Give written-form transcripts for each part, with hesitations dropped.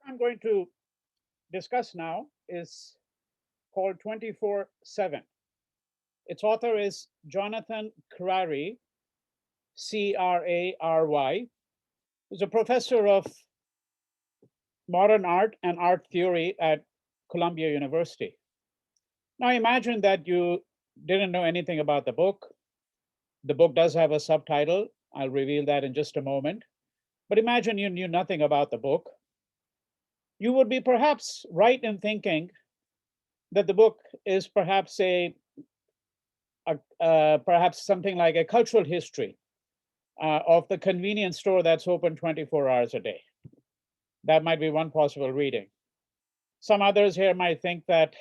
I'm going to discuss now is called 24/7. Its author is Jonathan Crary, Crary, who's a professor of modern art and art theory at Columbia University. Now imagine that you didn't know anything about the book. The book does have a subtitle. I'll reveal that in just a moment. But imagine you knew nothing about the book. You would be perhaps right in thinking that the book is perhaps perhaps something like a cultural history of the convenience store that's open 24 hours a day. That might be one possible reading. Some others here might think that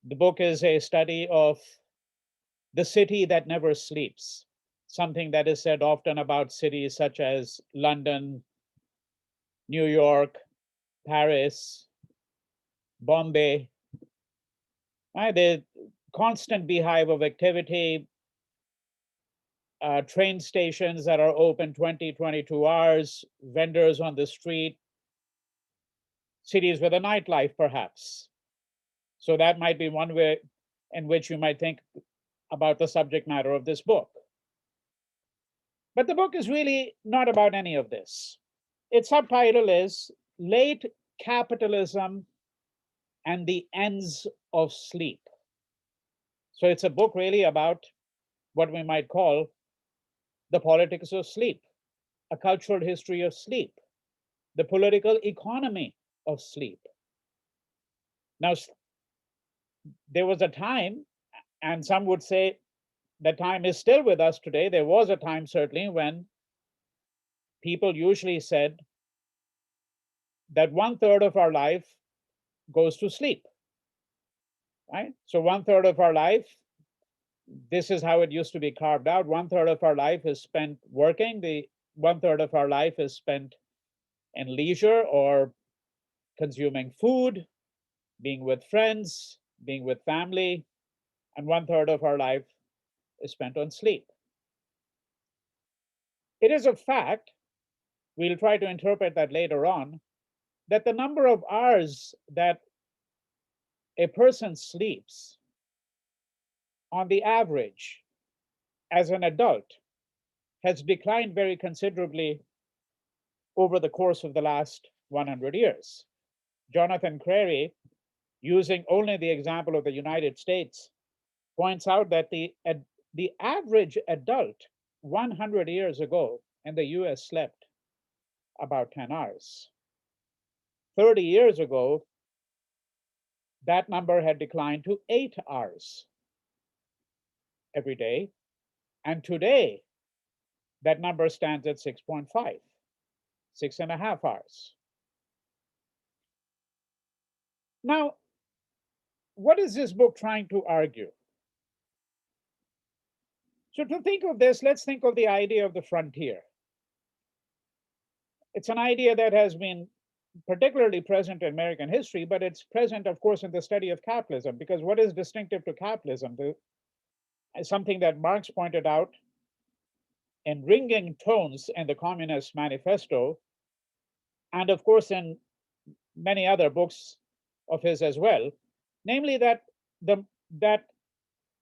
the book is a study of the city that never sleeps, something that is said often about cities such as London, New York, Paris, Bombay. Right? The constant beehive of activity, train stations that are open 20, 22 hours, vendors on the street, cities with a nightlife, perhaps. So that might be one way in which you might think about the subject matter of this book. But the book is really not about any of this. Its subtitle is Late Capitalism and the Ends of Sleep. So it's a book really about what we might call the politics of sleep, a cultural history of sleep, the political economy of sleep. Now, there was a time, and some would say the time is still with us today. There was a time, certainly, when people usually said that one third of our life goes to sleep, right? So, one third of our life, this is how it used to be carved out. One third of our life is spent working, the one third of our life is spent in leisure or consuming food, being with friends, being with family, and one third of our life is spent on sleep. It is a fact, we'll try to interpret that later on, that the number of hours that a person sleeps on the average as an adult has declined very considerably over the course of the last 100 years. Jonathan Crary, using only the example of the United States, points out that the average adult 100 years ago in the US slept about 10 hours. 30 years ago, that number had declined to 8 hours every day. And today, that number stands at 6.5, 6.5 hours. Now, what is this book trying to argue? So, to think of this, let's think of the idea of the frontier. It's an idea that has been particularly present in American history, but it's present, of course, in the study of capitalism, because what is distinctive to capitalism? Something that Marx pointed out in ringing tones in the Communist Manifesto, and of course in many other books of his as well, namely that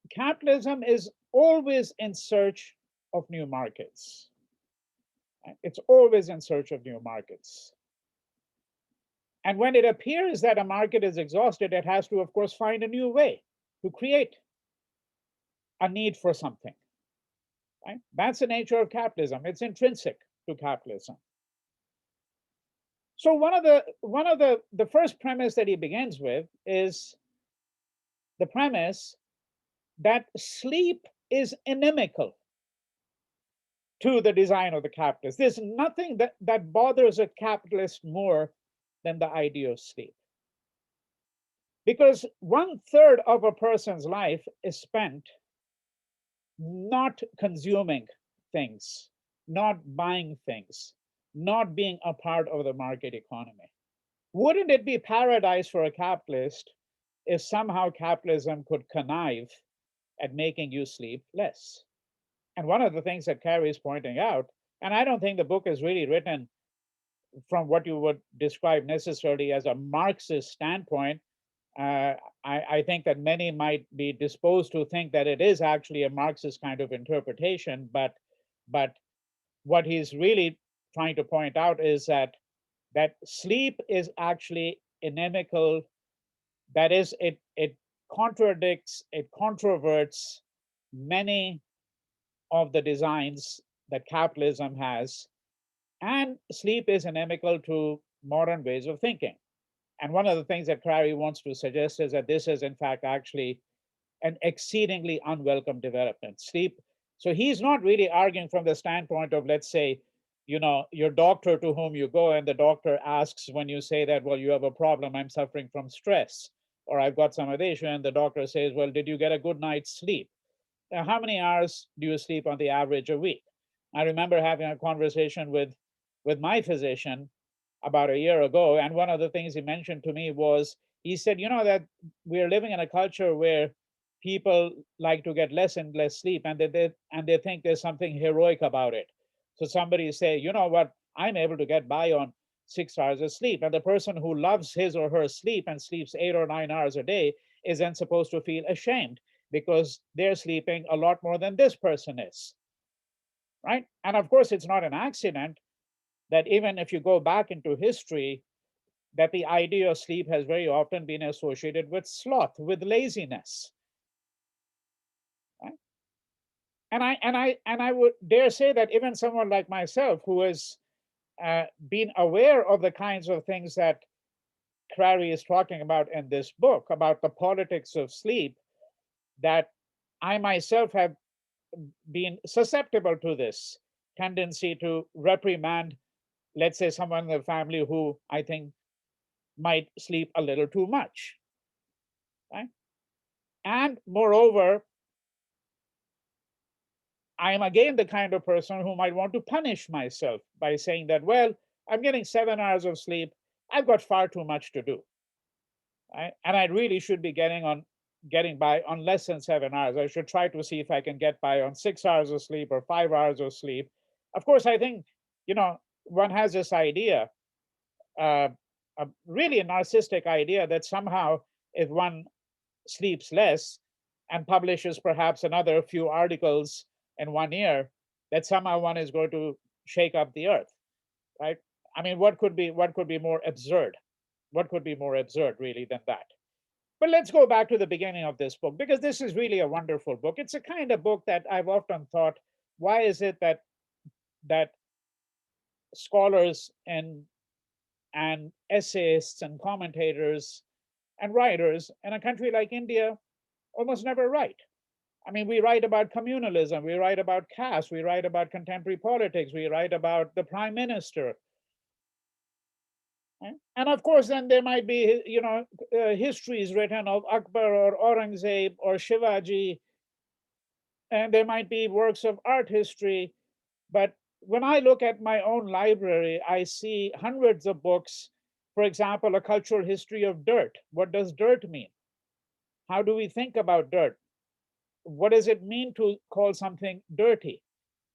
capitalism is always in search of new markets. It's always in search of new markets. And when it appears that a market is exhausted, it has to, of course, find a new way to create a need for something. Right? That's the nature of capitalism. It's intrinsic to capitalism. So one of the first premise that he begins with is the premise that sleep is inimical to the design of the capitalist. There's nothing that bothers a capitalist more than the idea of sleep. Because one third of a person's life is spent not consuming things, not buying things, not being a part of the market economy. Wouldn't it be paradise for a capitalist if somehow capitalism could connive at making you sleep less? And one of the things that Carrie is pointing out, and I don't think the book is really written from what you would describe necessarily as a Marxist standpoint. Uh, I think that many might be disposed to think that it is actually a Marxist kind of interpretation, but what he's really trying to point out is that sleep is actually inimical. That is, it contradicts, it controverts many of the designs that capitalism has, and sleep is inimical to modern ways of thinking. And one of the things that Crary wants to suggest is that this is, in fact, actually an exceedingly unwelcome development. Sleep. So he's not really arguing from the standpoint of, let's say, your doctor to whom you go, and the doctor asks when you say that, well, you have a problem, I'm suffering from stress, or I've got some addiction, and the doctor says, well, did you get a good night's sleep? Now, how many hours do you sleep on the average a week? I remember having a conversation with my physician about a year ago, and one of the things he mentioned to me was, he said, that we're living in a culture where people like to get less and less sleep, and they think there's something heroic about it. So somebody say, you know what, I'm able to get by on 6 hours of sleep, and the person who loves his or her sleep and sleeps 8 or 9 hours a day is then supposed to feel ashamed because they're sleeping a lot more than this person is, right? And of course, it's not an accident that even if you go back into history, that the idea of sleep has very often been associated with sloth, with laziness, right? And I would dare say that even someone like myself, who has been aware of the kinds of things that Crary is talking about in this book, about the politics of sleep, that I myself have been susceptible to this tendency to reprimand, let's say, someone in the family who I think might sleep a little too much, right? And moreover, I am again the kind of person who might want to punish myself by saying that, well, I'm getting 7 hours of sleep. I've got far too much to do, right? And I really should be getting by on less than 7 hours. I should try to see if I can get by on 6 hours of sleep or 5 hours of sleep. Of course, I think, one has this idea, uh, a really narcissistic idea, that somehow if one sleeps less and publishes perhaps another few articles in 1 year, that somehow one is going to shake up the earth, right? I mean, what could be more absurd? What could be more absurd, really, than that? But let's go back to the beginning of this book, because this is really a wonderful book. It's a kind of book that I've often thought, why is it that scholars and essayists and commentators and writers in a country like India almost never write? I mean, we write about communalism, we write about caste, we write about contemporary politics, we write about the prime minister. Right? And of course, then there might be, histories written of Akbar or Aurangzeb or Shivaji, and there might be works of art history. But when I look at my own library, I see hundreds of books. For example, a cultural history of dirt. What does dirt mean? How do we think about dirt? What does it mean to call something dirty,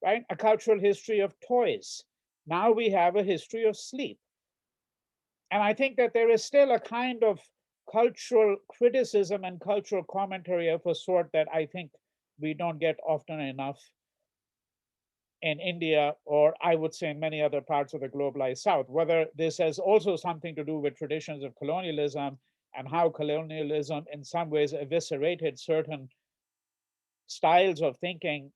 right? A cultural history of toys. Now we have a history of sleep. And I think that there is still a kind of cultural criticism and cultural commentary of a sort that I think we don't get often enough in India, or I would say in many other parts of the globalized South. Whether this has also something to do with traditions of colonialism and how colonialism in some ways eviscerated certain styles of thinking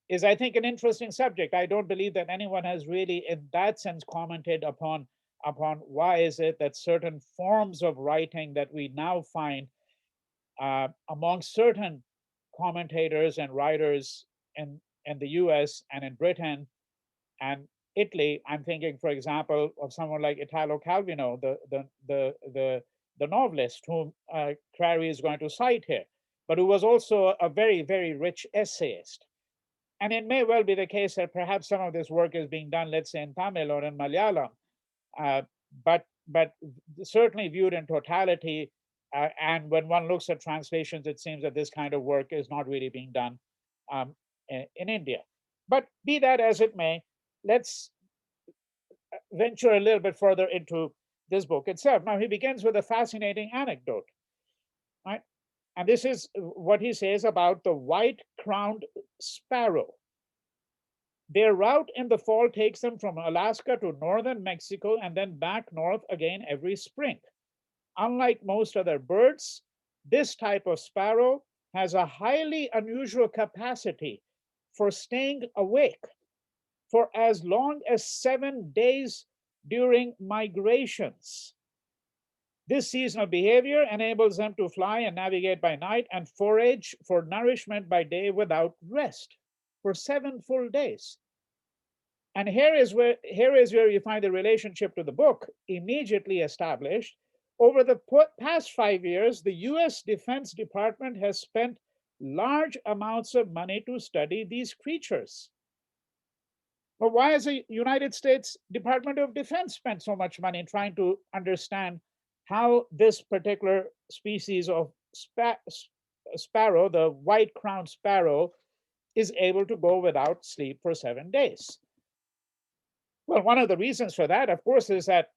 is, I think, an interesting subject. I don't believe that anyone has really, in that sense, commented upon why is it that certain forms of writing that we now find among certain commentators and writers in the US and in Britain and Italy. I'm thinking, for example, of someone like Italo Calvino, the novelist whom Crary is going to cite here, but who was also a very, very rich essayist. And it may well be the case that perhaps some of this work is being done, let's say, in Tamil or in Malayalam, uh, but certainly viewed in totality. And when one looks at translations, it seems that this kind of work is not really being done in India. But be that as it may, let's venture a little bit further into this book itself. Now, he begins with a fascinating anecdote, right? And this is what he says about the white-crowned sparrow. Their route in the fall takes them from Alaska to northern Mexico and then back north again every spring. Unlike most other birds, this type of sparrow has a highly unusual capacity for staying awake for as long as 7 days during migrations. This seasonal behavior enables them to fly and navigate by night and forage for nourishment by day without rest for 7 full days. And here is where you find the relationship to the book immediately established. Over the past 5 years, the US Defense Department has spent large amounts of money to study these creatures. But why has the United States Department of Defense spent so much money trying to understand how this particular species of sparrow, the white-crowned sparrow, is able to go without sleep for 7 days? Well, one of the reasons for that, of course, is that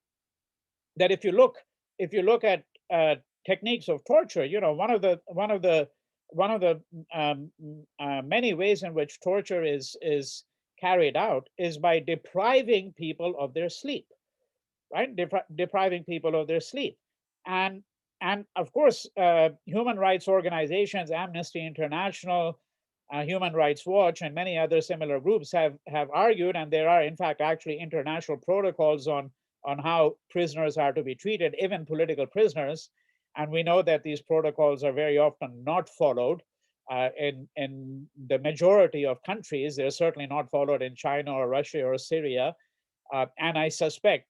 if you look at techniques of torture, one of the many ways in which torture is carried out is by depriving people of their sleep, right? Depriving people of their sleep, and of course, human rights organizations, Amnesty International, Human Rights Watch, and many other similar groups have argued, and there are in fact actually international protocols on how prisoners are to be treated, even political prisoners. And we know that these protocols are very often not followed in the majority of countries. They're certainly not followed in China or Russia or Syria, and I suspect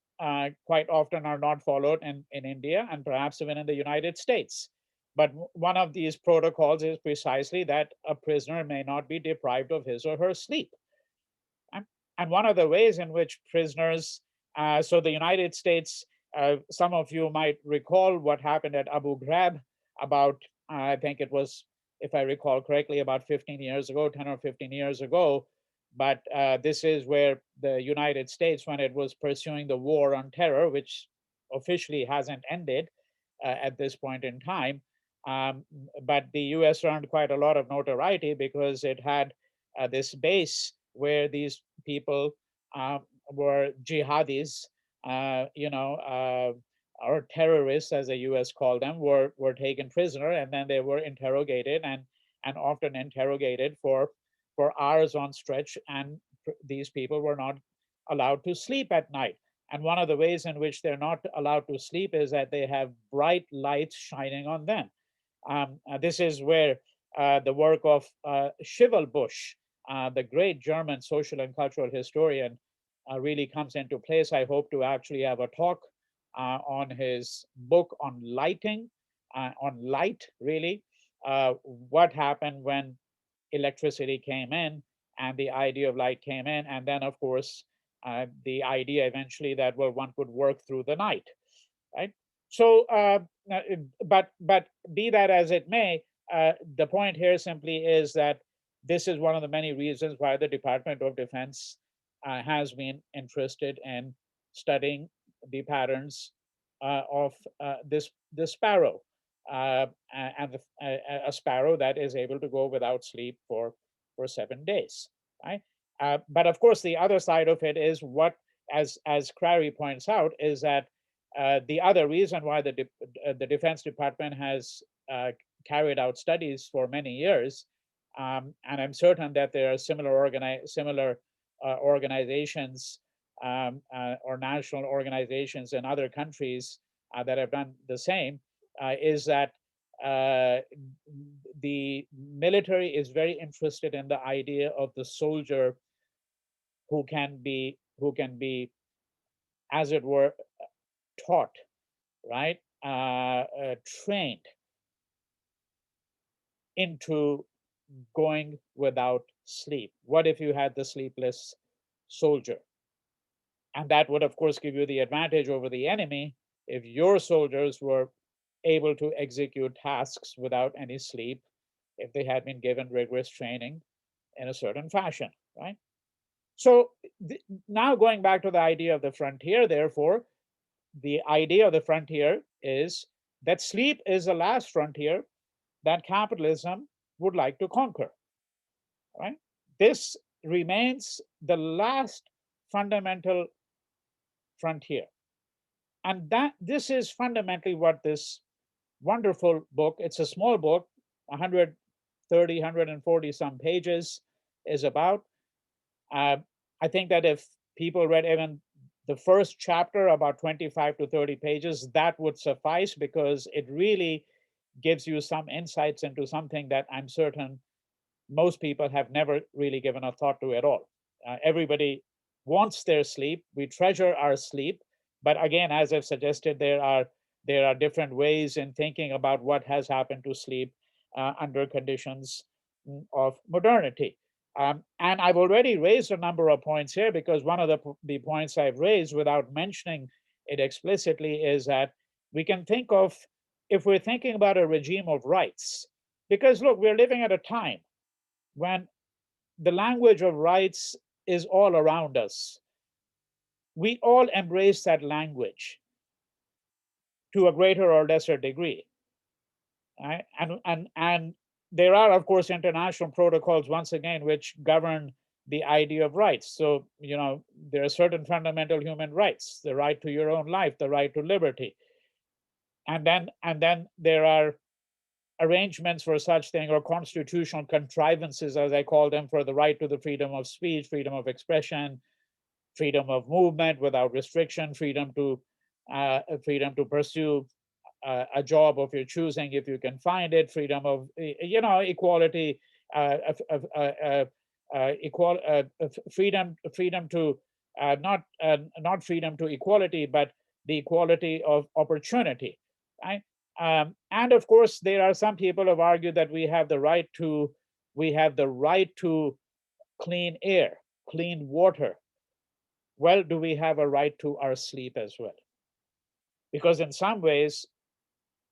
quite often are not followed in India and perhaps even in the United States. But one of these protocols is precisely that a prisoner may not be deprived of his or her sleep. And one of the ways in which prisoners, so the United States, some of you might recall what happened at Abu Ghraib about, I think it was, if I recall correctly, about 15 years ago, 10 or 15 years ago. But this is where the United States, when it was pursuing the war on terror, which officially hasn't ended at this point in time, but the US earned quite a lot of notoriety because it had this base where these people were jihadis, or terrorists, as the US called them, were taken prisoner, and then they were interrogated and often interrogated for hours on stretch, and these people were not allowed to sleep at night. And one of the ways in which they're not allowed to sleep is that they have bright lights shining on them. This is where the work of Schivelbusch, the great German social and cultural historian, really comes into place. I hope to actually have a talk on his book on lighting, on light, really, what happened when electricity came in and the idea of light came in. And then, of course, the idea eventually that, well, one could work through the night, right? So, but be that as it may, the point here simply is that this is one of the many reasons why the Department of Defense has been interested in studying the patterns of this sparrow, and a sparrow that is able to go without sleep for 7 days, right? But of course, the other side of it is what, as Crary points out, is that the other reason why the Defense Department has carried out studies for many years, and I'm certain that there are similar organizations or national organizations in other countries that have done the same, is that the military is very interested in the idea of the soldier who can be, as it were, taught, right, trained into going without sleep. What if you had the sleepless soldier? And that would, of course, give you the advantage over the enemy if your soldiers were able to execute tasks without any sleep, if they had been given rigorous training in a certain fashion, right? So now going back to the idea of the frontier, therefore, the idea of the frontier is that sleep is the last frontier that capitalism would like to conquer, right? This remains the last fundamental frontier. And that this is fundamentally what this wonderful book, it's a small book, 130, 140 some pages, is about. Uh, I think that if people read even the first chapter, about 25 to 30 pages, that would suffice, because it really gives you some insights into something that I'm certain most people have never really given a thought to at all. Everybody wants their sleep. We treasure our sleep. But again, as I've suggested, there are different ways in thinking about what has happened to sleep under conditions of modernity. And I've already raised a number of points here, because one of the points I've raised without mentioning it explicitly is that we can think of, if we're thinking about a regime of rights, because look, we're living at a time when the language of rights is all around us. We all embrace that language to a greater or lesser degree. Right? And there are, of course, international protocols, once again, which govern the idea of rights. So, there are certain fundamental human rights: the right to your own life, the right to liberty. And then there are arrangements for such thing, or constitutional contrivances, as I call them, for the right to the freedom of speech, freedom of expression, freedom of movement without restriction, freedom to pursue a job of your choosing if you can find it, freedom of equality, freedom to not freedom to equality, but the equality of opportunity, right? And of course, there are some people who have argued that we have the right to clean air, clean water. Well, do we have a right to our sleep as well? Because in some ways,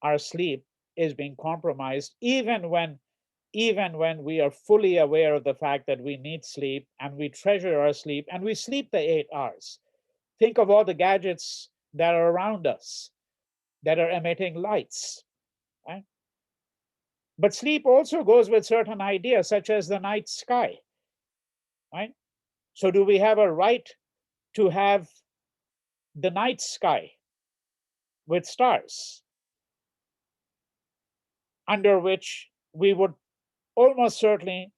our sleep is being compromised, even when we are fully aware of the fact that we need sleep, and we treasure our sleep, and we sleep the 8 hours. Think of all the gadgets that are around us that are emitting lights, right? But sleep also goes with certain ideas, such as the night sky, right? So do we have a right to have the night sky with stars, under which we would almost certainly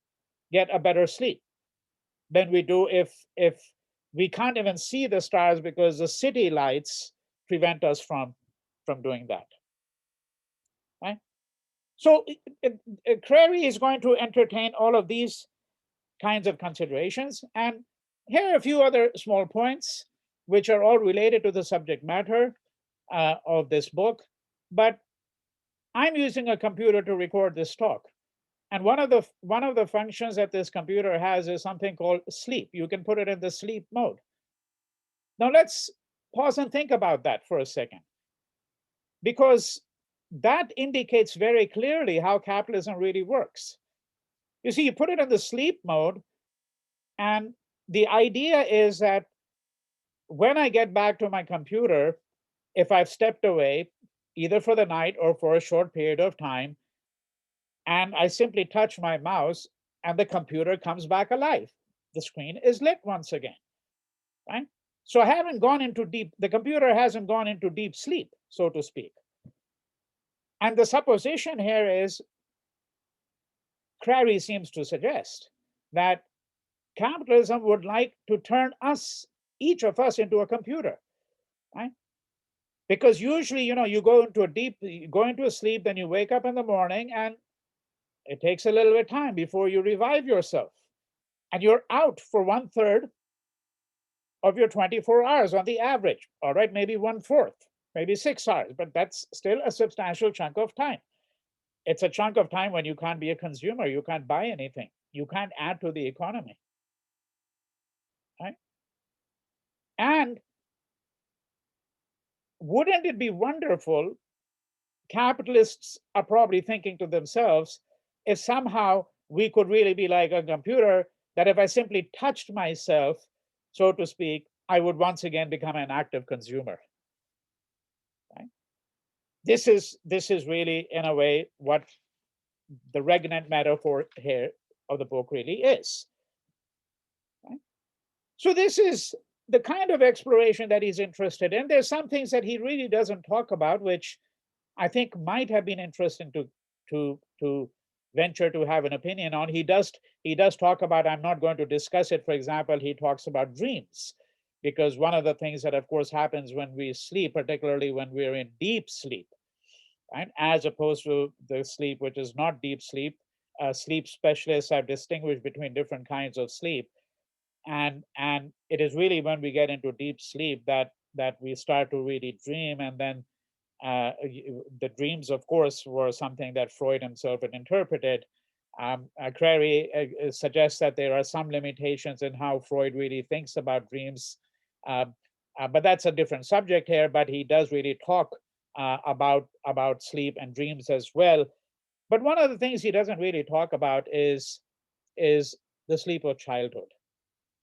get a better sleep than we do if we can't even see the stars, because the city lights prevent us from doing that, right? So Crary is going to entertain all of these kinds of considerations, and here are a few other small points which are all related to the subject matter of this book. But I'm using a computer to record this talk. And one of the functions that this computer has is something called sleep. You can put it in the sleep mode. Now let's pause and think about that for a second, because that indicates very clearly how capitalism really works. You see, you put it in the sleep mode, and the idea is that when I get back to my computer, if I've stepped away, either for the night or for a short period of time, and I simply touch my mouse, and the computer comes back alive. The screen is lit once again, right? So I haven't gone into the computer hasn't gone into deep sleep, so to speak. And the supposition here is, Crary seems to suggest, that capitalism would like to turn us, each of us, into a computer, right? Because usually, you go into a sleep, then you wake up in the morning, and it takes a little bit of time before you revive yourself. And you're out for 1/3 of your 24 hours on the average. All right, maybe 1/4, maybe 6 hours, but that's still a substantial chunk of time. It's a chunk of time when you can't be a consumer, you can't buy anything, you can't add to the economy, right? And wouldn't it be wonderful, capitalists are probably thinking to themselves, if somehow we could really be like a computer, that if I simply touched myself, so to speak, I would once again become an active consumer. Right? This is really, in a way, what the regnant metaphor here of the book really is. Right? So this is the kind of exploration that he's interested in. There's some things that he really doesn't talk about, which I think might have been interesting to venture to have an opinion on. He does talk about. I'm not going to discuss it. For example, he talks about dreams, because one of the things that, of course, happens when we sleep, particularly when we're in deep sleep, right, as opposed to the sleep which is not deep sleep. Sleep specialists have distinguished between different kinds of sleep, and it is really when we get into deep sleep that we start to really dream, and then the dreams, of course, were something that Freud himself had interpreted. Crary suggests that there are some limitations in how Freud really thinks about dreams, uh, but that's a different subject here. But he does really talk about sleep and dreams as well. But one of the things he doesn't really talk about is the sleep of childhood,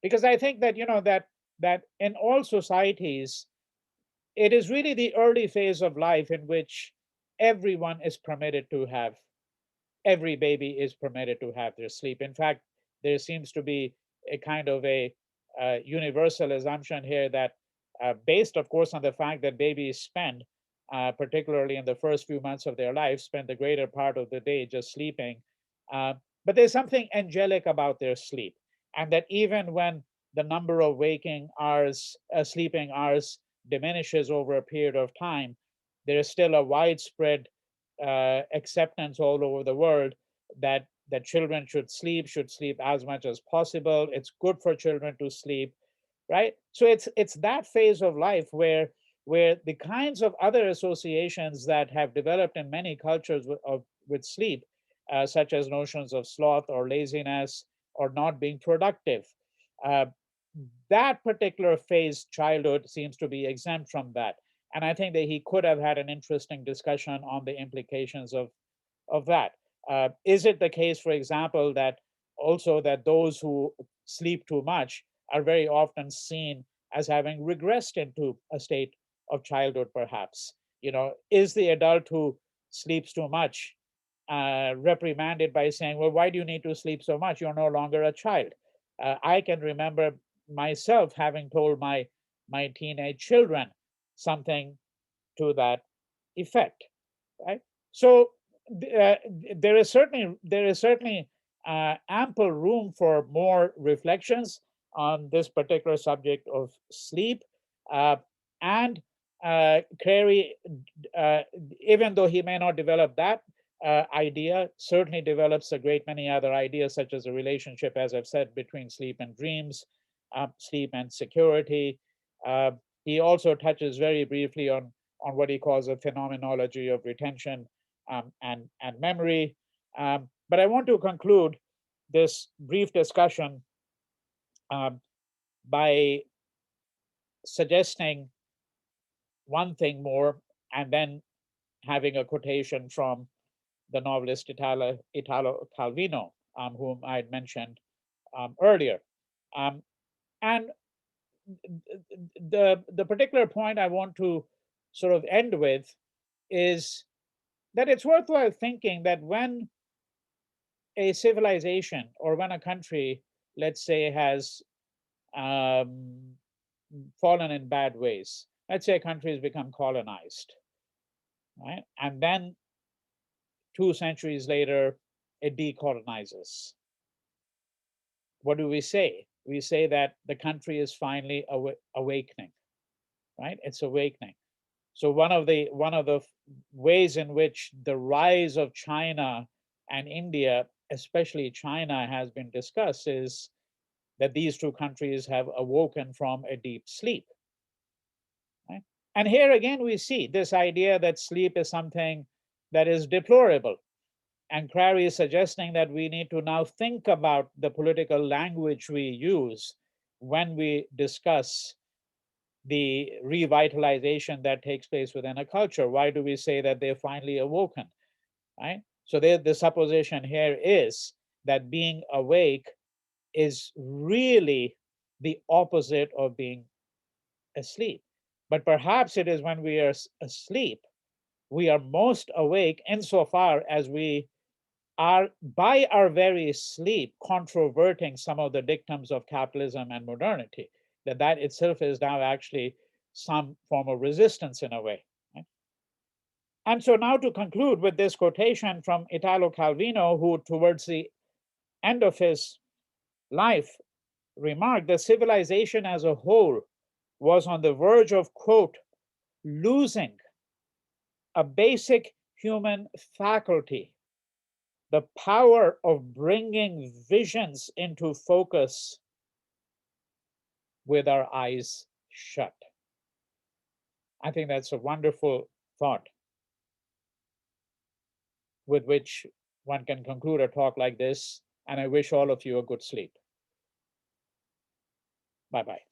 because I think that that in all societies it is really the early phase of life in which everyone is permitted to have, every baby is permitted to have their sleep. In fact, there seems to be a kind of a universal assumption here that, based, of course, on the fact that babies spend, particularly in the first few months of their life, spend the greater part of the day just sleeping. Uh, but there's something angelic about their sleep, and that even when the number of waking hours, sleeping hours, diminishes over a period of time, there is still a widespread acceptance all over the world that children should sleep as much as possible. It's good for children to sleep, right? So it's that phase of life where the kinds of other associations that have developed in many cultures with sleep, such as notions of sloth or laziness or not being productive, uh, that particular phase, childhood, seems to be exempt from that. And I think that he could have had an interesting discussion on the implications of that. Is it the case, for example, that also that those who sleep too much are very often seen as having regressed into a state of childhood, perhaps? Is the adult who sleeps too much reprimanded by saying, well, why do you need to sleep so much? You're no longer a child. I can remember myself having told my teenage children something to that effect, right? So uh, there is certainly ample room for more reflections on this particular subject of sleep, uh, and Crary, uh, even though he may not develop that idea, certainly develops a great many other ideas, such as a relationship, as I've said, between sleep and dreams, sleep and security. Uh, he also touches very briefly on what he calls a phenomenology of retention, and memory. But I want to conclude this brief discussion um, by suggesting one thing more, and then having a quotation from the novelist Italo Calvino, whom I had mentioned earlier. Um, and the particular point I want to sort of end with is that it's worthwhile thinking that when a civilization, or when a country, let's say, has um, fallen in bad ways, let's say a country has become colonized, right? And then 2 centuries later, it decolonizes. What do we say? We say that the country is finally awakening, right? It's awakening. So one of the ways in which the rise of China and India, especially China, has been discussed is that these two countries have awoken from a deep sleep. Right? And here again, we see this idea that sleep is something that is deplorable. And Crary is suggesting that we need to now think about the political language we use when we discuss the revitalization that takes place within a culture. Why do we say that they're finally awoken? Right? So the supposition here is that being awake is really the opposite of being asleep. But perhaps it is when we are asleep, we are most awake insofar as we are, by our very sleep, controverting some of the dictums of capitalism and modernity, that itself is now actually some form of resistance in a way. Right? And so now to conclude with this quotation from Italo Calvino, who towards the end of his life remarked that civilization as a whole was on the verge of, quote, losing a basic human faculty, the power of bringing visions into focus with our eyes shut. I think that's a wonderful thought with which one can conclude a talk like this. And I wish all of you a good sleep. Bye bye.